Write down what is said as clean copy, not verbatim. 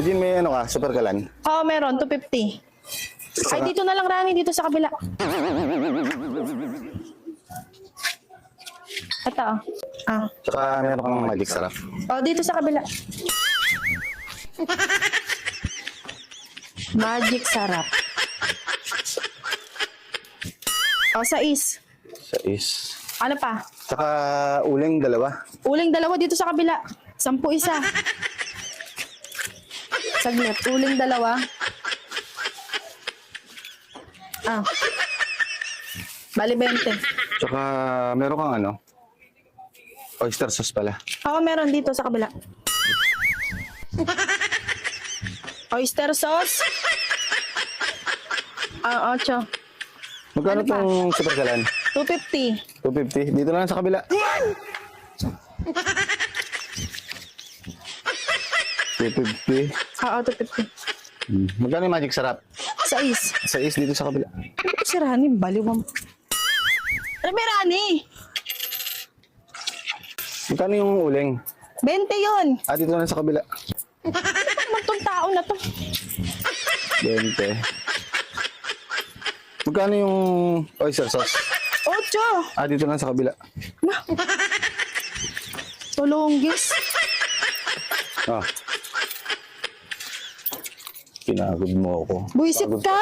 Jean, may ano ka? Super kalan? Oo, meron. 250. Ay, dito na lang, Rani. Dito sa kabila. Ito, oh. Ah. Tsaka meron kang magic sarap. Oh, dito sa kabila. Magic sarap. Oh, sais. Sais. Ano pa? Tsaka uling, dalawa. Uling dalawa dito sa kabila. 10 isa. Saglit. Uling dalawa. Ah. Bali 20. Tsaka meron kang ano? Oyster sauce pala. Oo, meron dito sa kabila. Oyster sauce. Ah, 8. Magkano Ano pa? tong super kalan? 250. 250. Dito na lang sa kabila. 250. Oo, 250. Magkano yung magic sarap? Sais. Sais dito sa kabila. Si Rani, baliwang. Ano ba, Rani? Magkano yung uling? 20 yun. Dito na lang sa kabila. Ano ba naman tong tao na to? 20. Magkano yung oyster sauce? 8. Dito na lang sa kabila. Tulunggis. Pinagod mo ako. Buisit Pagod ka.